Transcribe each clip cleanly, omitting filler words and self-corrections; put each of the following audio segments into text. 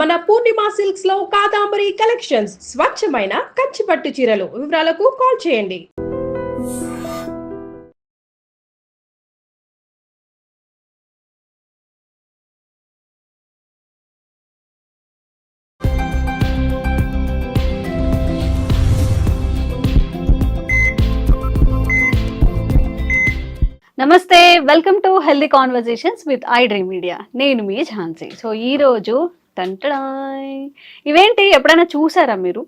మన పూర్ణిమ సిల్క్స్ లో కాదాంబరి కలెక్షన్స్ స్వచ్ఛమైన కంచి పట్టు చీరలు. వివరాలకు కాల్ చేయండి. నమస్తే, welcome to healthy conversations with I dream media. నేను మీ ఝాన్సీ. సో ఈరోజు ఇవేంటి ఎప్పుడైనా చూసారా మీరు?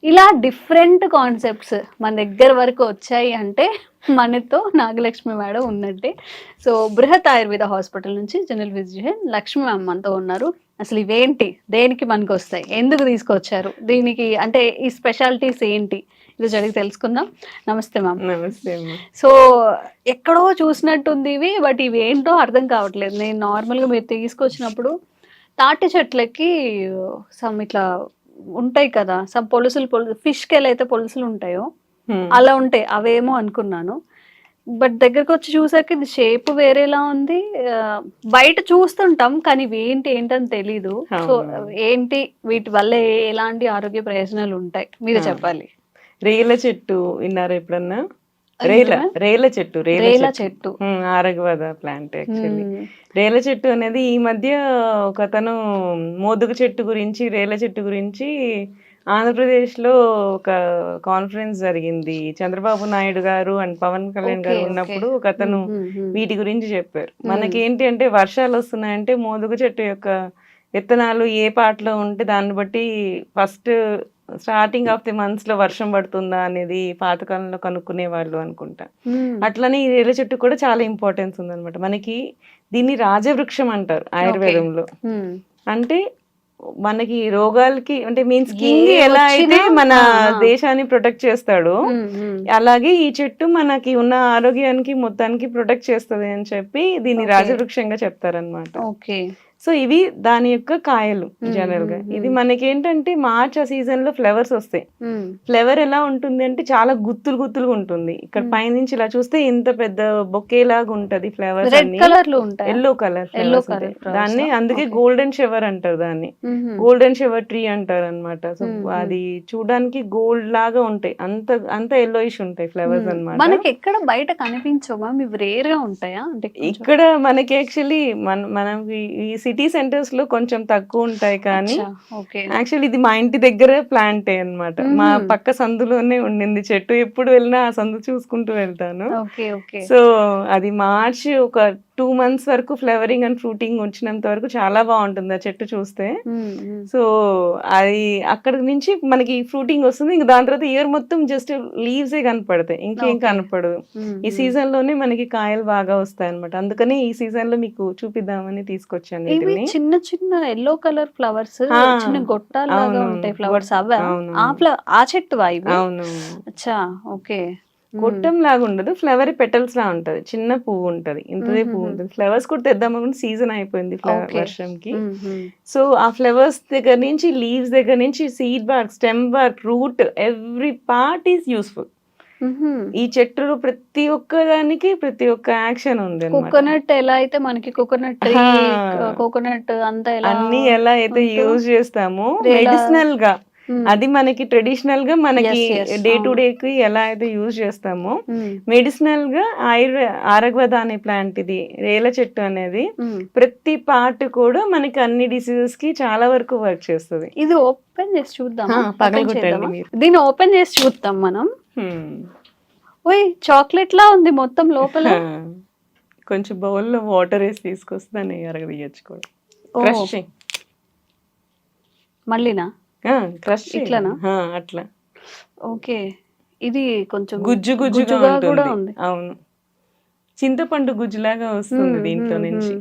ఇలా డిఫరెంట్ కాన్సెప్ట్స్ మన దగ్గర వరకు వచ్చాయి అంటే మనతో నాగలక్ష్మి మేడం ఉన్నట్టే. సో బృహత్ ఆయుర్వేద హాస్పిటల్ నుంచి జనరల్ ఫిజిషియన్ లక్ష్మి మ్యామ్ మనతో ఉన్నారు. అసలు ఇవేంటి, దేనికి మనకు వస్తాయి, ఎందుకు తీసుకొచ్చారు, దీనికి అంటే ఈ స్పెషాలిటీస్ ఏంటి, ఈరోజు అడిగి తెలుసుకుందాం. నమస్తే మ్యామ్. నమస్తే. సో ఎక్కడో చూసినట్టుంది ఇవి, బట్ ఇవి ఏంటో అర్థం కావట్లేదు. నేను నార్మల్గా మీరు తీసుకొచ్చినప్పుడు తాటి చెట్లకి సమ్ ఇట్లా ఉంటాయి కదా, సమ్ పొలుసులు ఫిష్కి ఎలా అయితే పొలుసులు ఉంటాయో అలా ఉంటాయి, అవేమో అనుకున్నాను. బట్ దగ్గరకు వచ్చి చూసాక ఇది షేప్ వేరేలా ఉంది. బయట చూస్తుంటాం కానీ ఇవి ఏంటని తెలీదు. సో ఏంటి, వీటి వల్ల ఎలాంటి ఆరోగ్య ప్రయోజనాలు ఉంటాయి మీరు చెప్పాలి. రేల చెట్టు విన్నారా ఎప్పుడన్నా? రేల చెట్టు ఆరగవద ప్లాంట్. యాక్చువల్లీ రేల చెట్టు అనేది ఈ మధ్య ఒక అతను మోదుగ చెట్టు గురించి, రేల చెట్టు గురించి ఆంధ్రప్రదేశ్ లో ఒక కాన్ఫరెన్స్ జరిగింది. చంద్రబాబు నాయుడు గారు అండ్ పవన్ కళ్యాణ్ గారు ఉన్నప్పుడు ఒక అతను వీటి గురించి చెప్పారు. మనకేంటి అంటే వర్షాలు వస్తున్నాయంటే మోదుగ చెట్టు యొక్క విత్తనాలు ఏ పాటలో ఉంటే దాన్ని బట్టి first starting of the months లో వర్షం పడుతుందా అనేది పాతకాలంలో కనుక్కునే వాళ్ళు అనుకుంటా. అట్లనే ఈ రేల చెట్టు కూడా చాలా ఇంపార్టెన్స్ ఉందన్నమాట మనకి. దీన్ని రాజవృక్షం అంటారు ఆయుర్వేదంలో. అంటే మనకి రోగాలకి అంటే మీన్స్ కింగ్ ఎలా అయితే మన దేశాన్ని ప్రొటెక్ట్ చేస్తాడో అలాగే ఈ చెట్టు మనకి ఉన్న ఆరోగ్యానికి మొత్తానికి ప్రొటెక్ట్ చేస్తుంది అని చెప్పి దీన్ని రాజవృక్షంగా చెప్తారనమాట. సో ఇవి దాని యొక్క కాయలు జనరల్ గా. ఇది మనకి ఏంటంటే మార్చ్ ఆ సీజన్ లో ఫ్లవర్స్ వస్తాయి. ఫ్లవర్ ఎలా ఉంటుంది అంటే చాలా గుత్తులుగా ఉంటుంది. ఇక్కడ పైనుంచి ఇలా చూస్తే ఇంత పెద్ద బొకే లాగా ఉంటది. ఫ్లవర్స్ ఎల్లో కలర్ దాన్ని అందుకే గోల్డెన్ షవర్ అంటారు దాన్ని. గోల్డెన్ షవర్ ట్రీ అంటారు అనమాట. సో అది చూడడానికి గోల్డ్ లాగా ఉంటాయి, అంత ఎల్లోయిష్ ఉంటాయి ఫ్లవర్స్ అనమాట. మనకి ఎక్కడ బయట కనిపించవా, ఇవి రేర్ గా ఉంటాయా? ఇక్కడ మనకి యాక్చువల్లీ మనం ఈ సిటీ సెంటర్స్ లో కొంచెం తక్కువ ఉంటాయి కానీ యాక్చువల్లీ ఇది మా ఇంటి దగ్గర ప్లాంటే అన్నమాట. మా పక్క సందులోనే ఉండింది చెట్టు. ఎప్పుడు వెళ్ళినా ఆ సందు చూసుకుంటూ వెళ్తాను. సో అది మార్చ్ ఒక 2 months వరకు ఫ్లవరింగ్ అండ్ ఫ్రూటింగ్ వచ్చినంత వరకు చాలా బాగుంటుంది ఆ చెట్టు చూస్తే. సో అది అక్కడ నుంచి మనకి ఫ్రూటింగ్ వస్తుంది. ఇంకా దాని తర్వాత ఇయర్ మొత్తం జస్ట్ లీవ్స్ ఏ కనపడతాయి, ఇంకేం కనపడదు. ఈ సీజన్ లోనే మనకి కాయలు బాగా వస్తాయి అనమాట. అందుకని ఈ సీజన్ లో మీకు చూపిద్దామని తీసుకొచ్చాను. చిన్న చిన్న ఎల్లో కలర్ ఫ్లవర్స్, చిన్న గొట్టాలుగా ఉంటాయి ఫ్లవర్స్, అవే ఆ చెట్టు ఇవి? అవును. అచ్చా, ఓకే. గొట్టం లాగా ఉండదు, ఫ్లవర్ పెటల్స్ లా ఉంటది. చిన్న పువ్వు ఉంటది, ఇంతదే పువ్వు ఉంటది. ఫ్లవర్స్ కూడా తెద్దామనుకుంటే సీజన్ అయిపోయింది వర్షంకి. సో ఆ ఫ్లవర్స్ దగ్గర నుంచి, లీవ్స్ దగ్గర నుంచి, seed bark, stem bark, root, every part is useful. ఈ చెట్టులో ప్రతి ఒక్క దానికి ప్రతి ఒక్క యాక్షన్ ఉంది. కోకోనట్ ఎలా అయితే మనకి కోకోనట్ అంతా అన్ని ఎలా అయితే యూజ్ చేస్తామో మెడిసినల్ గా, అది మనకి ట్రెడిషనల్ గా మనకి డే టు డే కి ఎలా అయితే యూజ్ చేస్తామో మెడిసినల్ గా ఆరగవద అనే ప్లాంట్, ఇది రేల చెట్టు అనేది ప్రతి పార్ట్ కూడా మనకి అన్ని డిసీజెస్ కి చాలా వరకు వర్క్ చేస్తుంది. ఇది ఓపెన్ చేసి చూద్దాం, దీన్ని ఓపెన్ చేసి చూద్దాం మనం. ఓయ్, చాక్లెట్ లా ఉంది మొత్తం లోపల. కొంచెం బౌల్లో వాటర్ వేసి తీసుకొస్తే దాన్ని అరగదీయచ్చు కూడా. క్రషింగ్ మళ్ళీనా? క్రష్ ఇట్లానా? అట్లా. ఓకే. ఇది కొంచెం గుజ్జుగా కూడా ఉంది. అవును, చింతపండు గుజ్జులాగా వస్తుంది దీంట్లో నుంచి.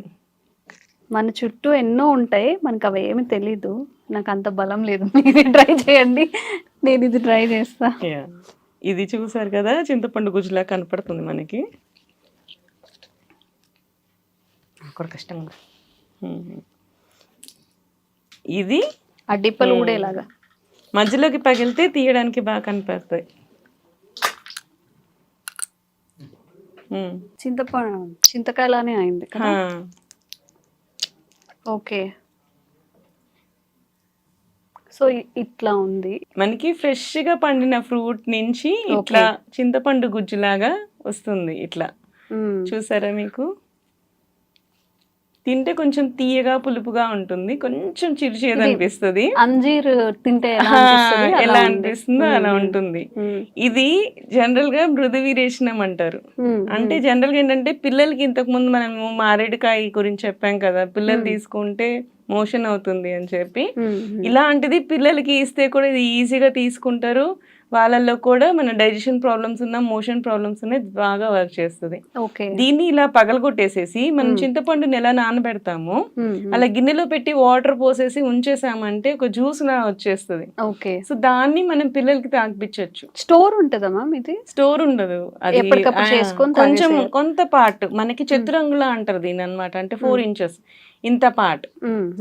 మన చుట్టూ ఎన్నో ఉంటాయి, మనకు అవి ఏమి తెలీదు. నాకు అంత బలం లేదు. మీరు ట్రై చేయండి, నేను ఇది ట్రై చేస్తా. ఇది చూసారు కదా, చింతపండు గుజ్జులా కనపడుతుంది మనకి. కష్టంగా ఇది ఆ డిప్పలు ఊడేలాగా మధ్యలోకి పగిలితే తీయడానికి బాగా కనిపిస్తాయి. చింతకాయలానే అయింది కదా. ఓకే. సో ఇట్లా ఉంది. మనకి ఫ్రెష్ గా పండిన ఫ్రూట్ నుంచి ఇట్లా చింతపండు గుజ్జులాగా వస్తుంది. ఇట్లా చూసారా మీకు? తింటే కొంచెం తీయగా పులుపుగా ఉంటుంది, కొంచెం చిరుచేదు అనిపిస్తుంది. అంజీర్ తింటే ఎలా అనిపిస్తుందో అలా ఉంటుంది. ఇది జనరల్ గా మృదు వీరేశనం అంటారు. అంటే జనరల్ గా ఏంటంటే పిల్లలకి ఇంతకు ముందు మనము మారేడుకాయ గురించి చెప్పాం కదా, పిల్లలు తీసుకుంటే మోషన్ అవుతుంది అని చెప్పి, ఇలాంటిది పిల్లలకి ఇస్తే కూడా ఇది ఈజీగా తీసుకుంటారు. వాళ్ళల్లో కూడా మన డైజెషన్ ప్రాబ్లమ్స్ ఉన్నా, మోషన్ ప్రాబ్లమ్స్ ఉన్నాయి, బాగా వర్క్ చేస్తుంది. దీన్ని ఇలా పగలగొట్టేసేసి మనం చింతపండుని ఎలా నానబెడతాము అలా గిన్నెలో పెట్టి వాటర్ పోసేసి ఉంచేసామంటే ఒక జ్యూస్ లా వచ్చేస్తుంది. సో దాన్ని మనం పిల్లలకి తాగిపించవచ్చు. స్టోర్ ఉంటదమ్మా ఇది? స్టోర్ ఉండదు, అది కొంచెం కొంత పార్ట్ మనకి చతురంగులా అంటారు దీని అన్నమాట. అంటే 4 inches ఇంత పార్ట్.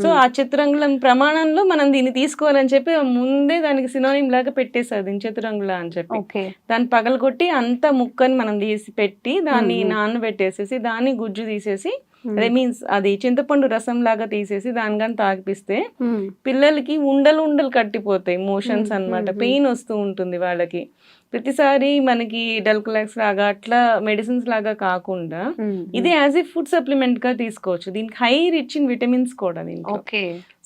సో ఆ చతురంగుళం ప్రమాణంలో మనం దీన్ని తీసుకోవాలని చెప్పి ముందే దానికి సినోనిమ్ లాగా పెట్టేసారు దీని చతురంగుళ అని చెప్పి. దాన్ని పగలగొట్టి అంత ముక్కని మనం తీసి పెట్టి దాన్ని నానబెట్టేసేసి దాన్ని గుజ్జు తీసేసి, అదే మీన్స్ అది చింతపండు రసం లాగా తీసేసి దాని కానీ తాగిపిస్తే పిల్లలకి ఉండలు ఉండలు కట్టిపోతాయి, మోషన్స్ అన్నమాట. పెయిన్ వస్తూ ఉంటుంది వాళ్ళకి. ప్రతిసారి మనకి డల్కులాక్స్ లాగా అట్లా మెడిసిన్స్ లాగా కాకుండా ఇది యాజ్ ఏ ఫుడ్ సప్లిమెంట్ గా తీసుకోవచ్చు. దీనికి హై రిచ్ ఇన్ విటమిన్స్ కూడా దీంట్లో.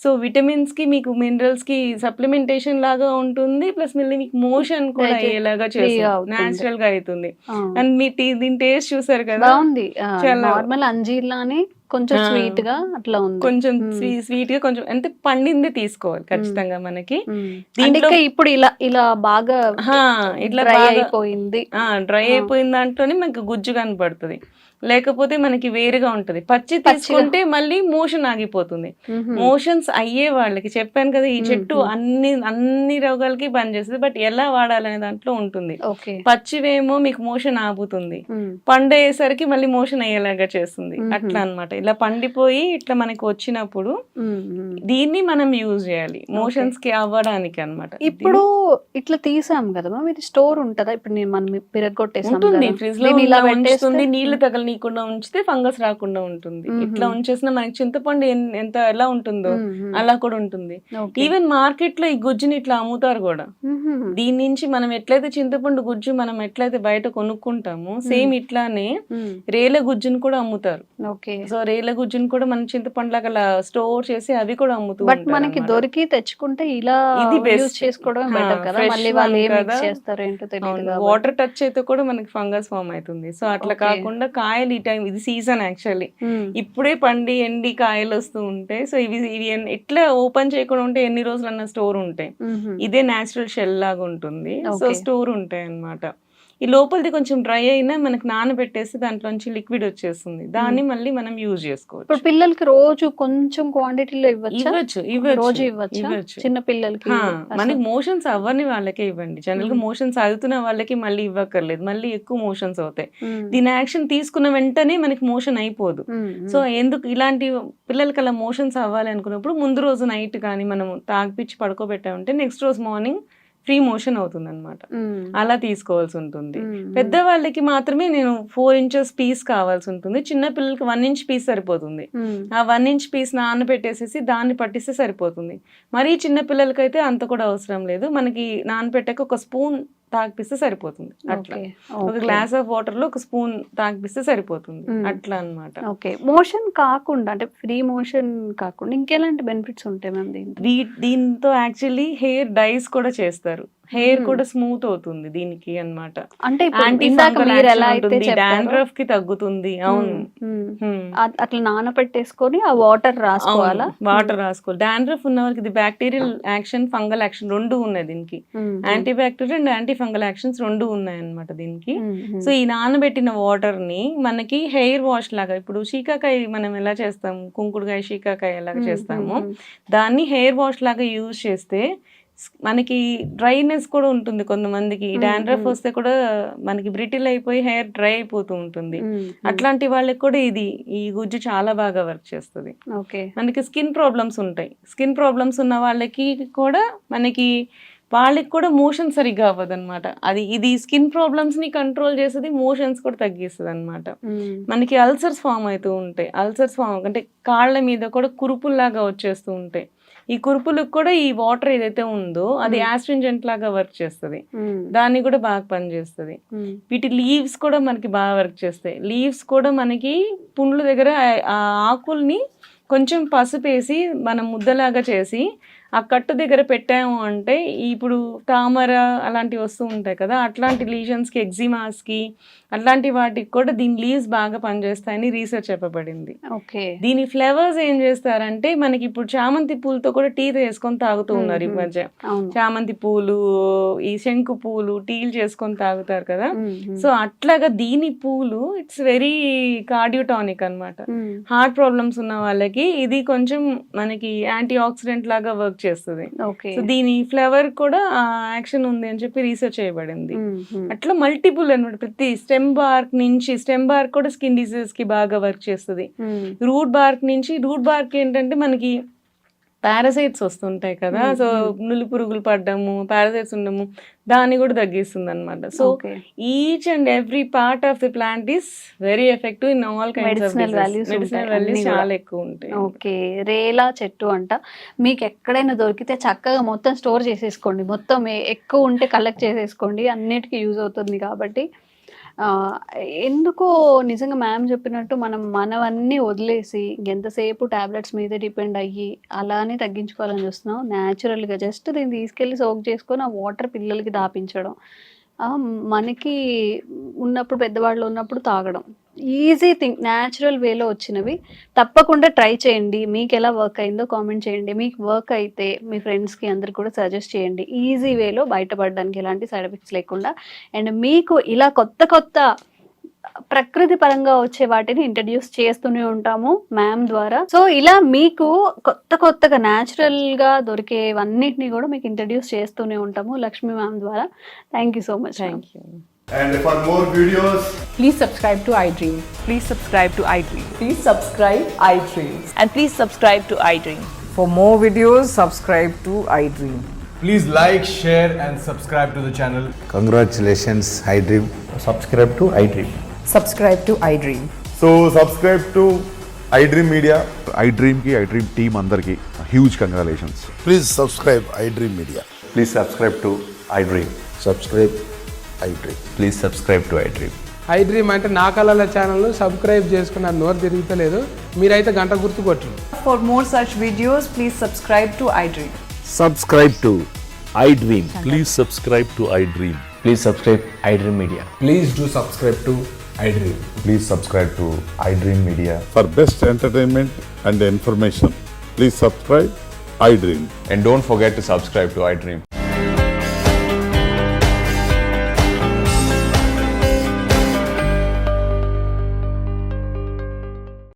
సో విటమిన్స్ కి మీకు మినరల్స్ కి సప్లిమెంటేషన్ లాగా ఉంటుంది, ప్లస్ మళ్ళీ మీకు మోషన్ కూడా అయ్యేలాగా చేస్తుంది, నేచురల్ గా అవుతుంది. అండ్ మీ దీని టేస్ట్ చూసారు కదా, నార్మల్ అంజీర్ లానే కొంచెం స్వీట్ గా అట్లా ఉంది. కొంచెం స్వీట్ గా కొంచెం అంటే పండింది తీసుకోవాలి ఖచ్చితంగా మనకి. దీంట్లో ఇప్పుడు ఇలా బాగా ఇట్లా డ్రై అయిపోయింది, డ్రై అయిపోయిన దాంట్లోనే మనకి గుజ్జు కనపడుతుంది. లేకపోతే మనకి వేరుగా ఉంటది. పచ్చి తీసుకుంటే మళ్ళీ మోషన్ ఆగిపోతుంది. మోషన్స్ అయ్యే వాళ్ళకి చెప్పాను కదా, ఈ చెట్టు అన్ని రోగాలకి పనిచేస్తుంది. బట్ ఎలా వాడాలనే దాంట్లో ఉంటుంది. పచ్చివేమో మీకు మోషన్ ఆగుతుంది, పండేసరికి మళ్ళీ మోషన్ అయ్యేలాగా చేస్తుంది. అట్లా అన్నమాట. ఇలా పండిపోయి ఇట్లా మనకి వచ్చినప్పుడు దీన్ని మనం యూజ్ చేయాలి మోషన్స్ కి అవ్వడానికి అన్నమాట. ఇప్పుడు ఇట్లా తీసాం కదా, ఇది స్టోర్ ఉంటదా? ఇప్పుడు మనం పిరగొట్టేసాం ఉంటుంది, ఫ్రిడ్జ్ లో ఉంచుతుంది. నీళ్లు తగలనీయకుండా ఉంచితే ఫంగస్ రాకుండా ఉంటుంది. ఇట్లా ఉంచేసిన మనకి చింతపండు ఎంత ఎలా ఉంటుందో అలా కూడా ఉంటుంది. ఈవెన్ మార్కెట్ లో ఈ గుజ్జుని ఇట్లా అమ్ముతారు కూడా. దీని నుంచి మనం ఎట్లయితే చింతపండు గుజ్జు మనం ఎట్లయితే బయట కొనుక్కుంటామో సేమ్ ఇట్లానే రేల గుజ్జుని కూడా అమ్ముతారు. సో రేల గుజ్జుని కూడా మనం చింతపండు లాగా స్టోర్ చేసి అవి కూడా అమ్ముతూ బట్ మనకి దొరికి తెచ్చుకుంటే ఇలా ఇది యూస్ చేసుకోవడం బెటర్ కదా. మళ్ళీ వాళ్ళు ఏం మిక్స్ చేస్తారో ఏంటో తెలియదు. వాటర్ టచ్ అయితే కూడా మనకి ఫంగస్ ఫామ్ అవుతుంది. సో అట్లా కాకుండా కాయలు ఈ టైం ఇది సీజన్ యాక్చువల్లీ ఇప్పుడే పండి ఎండి కాయలు వస్తూ ఉంటాయి. సో ఇవి ఎట్లా ఓపెన్ చేయకుండా ఉంటే ఎన్ని రోజులన్నా స్టోర్ ఉంటాయి. ఇదే నేచురల్ షెల్ లాగా ఉంటుంది. సో స్టోర్ ఉంటాయి అన్నమాట. ఈ లోపలిది కొంచెం డ్రై అయినా మనకి నానబెట్టేస్తే దాంట్లోంచి లిక్విడ్ వచ్చేస్తుంది. దాన్ని మళ్ళీ మనం యూజ్ చేసుకోవచ్చు. ఇప్పుడు పిల్లలకి రోజు కొంచెం క్వాంటిటీలో ఇవ్వచ్చు. చిన్న పిల్లలకి మనకి మోషన్స్ అవ్వని వాళ్ళకే ఇవ్వండి. జనరల్ గా మోషన్స్ అవుతున్న వాళ్ళకి మళ్ళీ ఇవ్వక్కర్లేదు, మళ్ళీ ఎక్కువ మోషన్స్ అవుతాయి. దీని యాక్షన్ తీసుకున్న వెంటనే మనకి మోషన్ అయిపోదు. సో ఎందుకు ఇలాంటి పిల్లలకి అలా మోషన్స్ అవ్వాలి అనుకున్నప్పుడు ముందు రోజు నైట్ కానీ మనం తాగిపిచ్చి పడుకోబెట్టామంటే నెక్స్ట్ రోజు మార్నింగ్ ఫ్రీ మోషన్ అవుతుంది అనమాట. అలా తీసుకోవాల్సి ఉంటుంది. పెద్దవాళ్ళకి మాత్రమే నేను 4 inches పీస్ కావాల్సి ఉంటుంది. చిన్న పిల్లలకి 1 inch పీస్ సరిపోతుంది. ఆ 1 inch పీస్ నానబెట్టేసేసి దాన్ని పట్టిస్తే సరిపోతుంది. మరీ చిన్న పిల్లలకైతే అంత కూడా అవసరం లేదు. మనకి నానబెట్టాక ఒక స్పూన్ తాగిపిస్తే సరిపోతుంది. అట్లా ఒక గ్లాస్ ఆఫ్ వాటర్ లో ఒక స్పూన్ తాగిపిస్తే సరిపోతుంది. అట్లా అన్నమాట. మోషన్ కాకుండా అంటే ఫ్రీ మోషన్ కాకుండా ఇంకెలాంటి బెనిఫిట్స్ ఉంటాయి మ్యామ్ దీంతో? యాక్చువల్లీ హెయిర్ డైస్ కూడా చేస్తారు. హెయిర్ కూడా స్మూత్ అవుతుంది దీనికి అన్నమాట. అంటే డాండ్రఫ్ కి తగ్గుతుంది. అవును, అట్లా నానబెట్టేసుకొని ఆ వాటర్ రాసుకోవాలా? వాటర్ రాసుకోవాలి. డాండ్రఫ్ ఉన్న వాళ్ళకి ఇది బ్యాక్టీరియల్ యాక్షన్, ఫంగల్ యాక్షన్ రెండు ఉన్నాయి దీనికి. Anti bacterial and anti fungal actions రెండు ఉన్నాయి అన్నమాట దీనికి. సో ఈ నానబెట్టిన వాటర్ ని మనకి హెయిర్ వాష్ లాగా, ఇప్పుడు షీకాకాయ మనం ఎలా చేస్తాము, కుంకుడుకాయ షీకాకాయ ఎలాగ చేస్తాము, దాన్ని హెయిర్ వాష్ లాగా యూజ్ చేస్తే మనకి డ్రైనెస్ కూడా ఉంటుంది. కొంతమందికి డాండ్రఫ్ వస్తే కూడా మనకి బ్రిటిల్ అయిపోయి హెయిర్ డ్రై అయిపోతూ ఉంటుంది. అట్లాంటి వాళ్ళకి కూడా ఈ గుజ్జు చాలా బాగా వర్క్ చేస్తుంది. మనకి స్కిన్ ప్రాబ్లమ్స్ ఉంటాయి. స్కిన్ ప్రాబ్లమ్స్ ఉన్న వాళ్ళకి కూడా వాళ్ళకి కూడా మోషన్ సరిగ్గా అవ్వదు అనమాట. ఇది స్కిన్ ప్రాబ్లమ్స్ ని కంట్రోల్ చేస్తుంది, మోషన్స్ కూడా తగ్గిస్తుంది అనమాట. మనకి అల్సర్స్ ఫామ్ అవుతూ ఉంటాయి. అల్సర్స్ ఫామ్ అంటే కాళ్ళ మీద కూడా కురుపుల్లాగా వచ్చేస్తూ ఉంటాయి. ఈ కురుపులకు కూడా ఈ వాటర్ ఏదైతే ఉందో అది యాస్ట్రింజెంట్ లాగా వర్క్ చేస్తుంది, దాన్ని కూడా బాగా పనిచేస్తుంది. వీటి లీవ్స్ కూడా మనకి బాగా వర్క్ చేస్తాయి. లీవ్స్ కూడా మనకి పుండ్ల దగ్గర ఆ ఆకుల్ని కొంచెం పసుపు వేసి మనం ముద్దలాగా చేసి ఆ కట్టు దగ్గర పెట్టాము అంటే ఇప్పుడు తామర అలాంటివి వస్తూ ఉంటాయి కదా, అట్లాంటి లీజన్స్కి, ఎగ్జిమాస్కి అట్లాంటి వాటికి కూడా దీని లీవ్స్ బాగా పనిచేస్తాయని రీసెర్చ్ చెప్పబడింది. ఓకే. దీని ఫ్లేవర్స్ ఏం చేస్తారంటే మనకి ఇప్పుడు చామంతి పూలతో కూడా టీ వేసుకొని తాగుతూ ఉన్నారు ఈ మధ్య. చామంతి పూలు, ఈ శంకు పూలు టీలు చేసుకొని తాగుతారు కదా. సో అట్లాగా దీని పూలు ఇట్స్ వెరీ కార్డియోటానిక్ అన్నమాట. హార్ట్ ప్రాబ్లమ్స్ ఉన్న వాళ్ళకి ఇది కొంచెం మనకి యాంటీ ఆక్సిడెంట్ లాగా వర్క్ చేస్తుంది. సో దీని ఫ్లేవర్ కూడా యాక్షన్ ఉంది అని చెప్పి రీసెర్చ్ చేయబడింది. అట్లా మల్టిపుల్ అన్నమాట. ప్రతి స్టెమ్ బార్క్ కూడా స్కిన్ డిసీజెస్ కి బాగా వర్క్ చేస్తుంది. రూట్ బార్క్ ఏంటంటే మనకి పారాసైట్స్ వస్తుంటాయి కదా, సో నులి పురుగులు పడ్డము, పారాసైట్స్ ఉండము, దాన్ని కూడా తగ్గిస్తుంది అనమాట. So each and every part of the plant is very effective in all kinds of medicinal values చాలా ఎక్కువ ఉంటాయి. ఓకే. రేలా చెట్టు అంట, మీకు ఎక్కడైనా దొరికితే చక్కగా మొత్తం స్టోర్ చేసేసుకోండి, మొత్తం ఎక్కువ ఉంటే కలెక్ట్ చేసేసుకోండి, అన్నిటికీ యూజ్ అవుతుంది కాబట్టి. ఎందుకో నిజంగా మ్యామ్ చెప్పినట్టు మనవన్నీ వదిలేసి ఎంతసేపు టాబ్లెట్స్ మీద డిపెండ్ అయ్యి అలానే తగ్గించుకోవాలని చూస్తున్నాం. న్యాచురల్గా జస్ట్ దీన్ని తీసుకెళ్ళి సోక్ చేసుకొని ఆ వాటర్ పిల్లలకి దాపించడం, మనకి ఉన్నప్పుడు పెద్దవాళ్ళు ఉన్నప్పుడు తాగడం, ఈజీ థింగ్, న్యాచురల్ వేలో వచ్చినవి తప్పకుండా ట్రై చేయండి. మీకు ఎలా వర్క్ అయిందో కామెంట్ చేయండి. మీకు వర్క్ అయితే మీ ఫ్రెండ్స్కి అందరికి కూడా సజెస్ట్ చేయండి. ఈజీ వేలో బయటపడడానికి ఎలాంటి సైడ్ ఎఫెక్ట్స్ లేకుండా. అండ్ మీకు ఇలా కొత్త ప్రకృతి పరంగా వచ్చే వాటిని ఇంట్రడ్యూస్ చేస్తూనే ఉంటాము మ్యామ్ ద్వారా. సో ఇలా మీకు కొత్తగా న్యాచురల్ గా దొరికేవన్నిటిని కూడా మీకు ఇంట్రడ్యూస్ చేస్తూనే ఉంటాము లక్ష్మి మ్యామ్ ద్వారా. Thank you so much. Thank you. And for more videos, Please subscribe to iDream. Please subscribe to iDream. Please subscribe iDream. And please subscribe to iDream. For more videos, subscribe to iDream. please like, share and subscribe to the channel. Congratulations, iDream. Subscribe to iDream. Subscribe to iDream. So subscribe to iDream Media. iDream team అందరికి huge congratulations. Please subscribe iDream Media. Please subscribe to iDream. Subscribe iDream. Please subscribe to iDream. iDream అంటే నా కళల ఛానల్ను subscribe చేసుకున్న నోరు తిరుగుతలేదు, మీరైతే గంట గుర్తు కొట్టండి. For more such videos, please subscribe to iDream. Subscribe to iDream. Please subscribe to iDream. Please subscribe iDream Media. Please do subscribe to iDream. Please subscribe to iDream Media. For best entertainment and information, please subscribe iDream. And don't forget to subscribe to iDream.